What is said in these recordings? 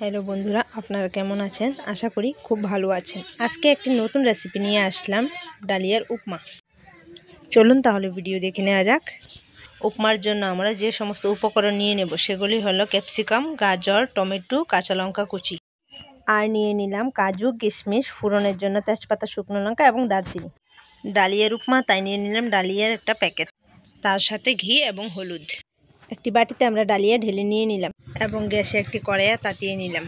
Hello বন্ধুরা, আপনারা কেমন আছেন? আশা করি খুব ভালো আছেন। আজকে একটি নতুন রেসিপি নিয়ে আসলাম, ডালিয়ার উপমা। চলুন তাহলে ভিডিও দেখে নেওয়া যাক। উপমার জন্য আমরা যে সমস্ত উপকরণ নিয়ে নেব সেগুলি হলো ক্যাপসিকাম, গাজর, টমেটো, কাঁচা লঙ্কা কুচি। আর নিয়ে নিলাম কাজু, কিশমিশ, ফোড়নের জন্য তেজপাতা, শুকনো লঙ্কা এবং দারচিনি। ডালিয়ার উপমা তাই নিয়ে নিলাম ডালিয়ার একটা প্যাকেট, তার সাথে ঘি এবং হলুদ। একটি বাটিতে আমরা ডালিয়া ঢেলে নিয়ে নিলাম এবং গ্যাসে একটি কড়াইয়া তাতিয়ে নিলাম।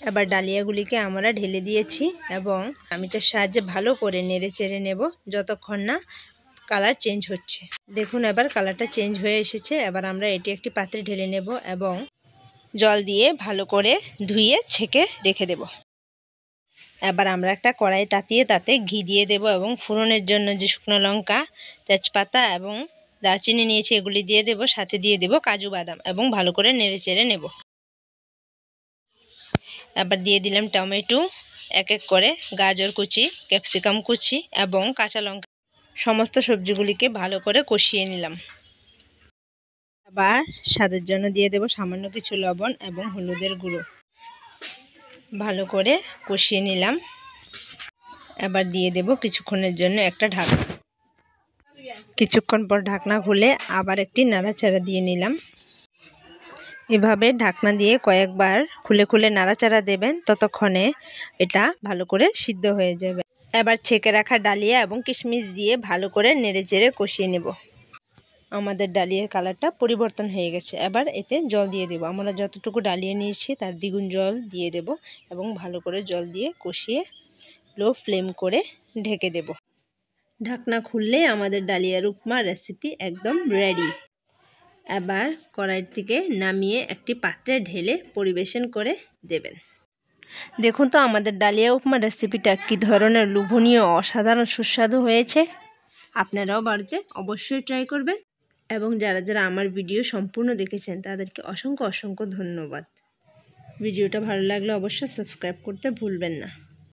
এবার ডালিয়াগুলিকে আমরা ঢেলে দিয়েছি এবং চামচের সাহায্যে ভালো করে নেড়ে চেড়ে নেব যতক্ষণ না কালার চেঞ্জ হচ্ছে। দেখুন এবার কালারটা চেঞ্জ হয়ে এসেছে। এবার আমরা এটি একটি পাত্রে ঢেলে নেব এবং জল দিয়ে ভালো করে ধুয়ে ছেঁকে রেখে দেব। এবার আমরা একটা কড়াই তাতিয়ে তাতে ঘি দিয়ে দেব এবং ফোড়নের জন্য যে শুকনো লঙ্কা, তেজপাতা এবং দারচিনি নিয়েছি এগুলি দিয়ে দেব, সাথে দিয়ে দেব কাজু বাদাম এবং ভালো করে নেড়ে চেড়ে নেব। এবার দিয়ে দিলাম টমেটো, এক এক করে গাজর কুচি, ক্যাপসিকাম কুচি এবং কাঁচা লঙ্কা। সমস্ত সবজিগুলিকে ভালো করে কষিয়ে নিলাম। এবার স্বাদের জন্য দিয়ে দেব সামান্য কিছু লবণ এবং হলুদের গুঁড়ো। ভালো করে কষিয়ে নিলাম। এবার দিয়ে দেব কিছুক্ষণের জন্য একটা ঢাকনা। কিছুক্ষণ পর ঢাকনা খুলে আবার একটি নাড়াচাড়া দিয়ে নিলাম। এভাবে ঢাকনা দিয়ে কয়েকবার খুলে খুলে নাড়াচাড়া দেবেন, ততক্ষণে এটা ভালো করে সিদ্ধ হয়ে যাবে। এবার ছেঁকে রাখা ডালিয়া এবং কিশমিশ দিয়ে ভালো করে নেড়ে চেড়ে কষিয়ে নেব। আমাদের ডালিয়ার কালারটা পরিবর্তন হয়ে গেছে। এবার এতে জল দিয়ে দেব। আমরা যতটুকু ডালিয়া নিয়েছি তার দ্বিগুণ জল দিয়ে দেব এবং ভালো করে জল দিয়ে কষিয়ে লো ফ্লেম করে ঢেকে দেব। ঢাকনা খুললে আমাদের ডালিয়ার উপমা রেসিপি একদম রেডি। এবার কড়াই থেকে নামিয়ে একটি পাত্রে ঢেলে পরিবেশন করে দেবেন। দেখুন তো আমাদের ডালিয়া উপমা রেসিপিটা কী ধরনের লোভনীয়, অসাধারণ সুস্বাদু হয়েছে। আপনারাও বাড়িতে অবশ্যই ট্রাই করবেন এবং যারা যারা আমার ভিডিও সম্পূর্ণ দেখেছেন তাদেরকে অসংখ্য অসংখ্য ধন্যবাদ। ভিডিওটা ভালো লাগলে অবশ্যই সাবস্ক্রাইব করতে ভুলবেন না।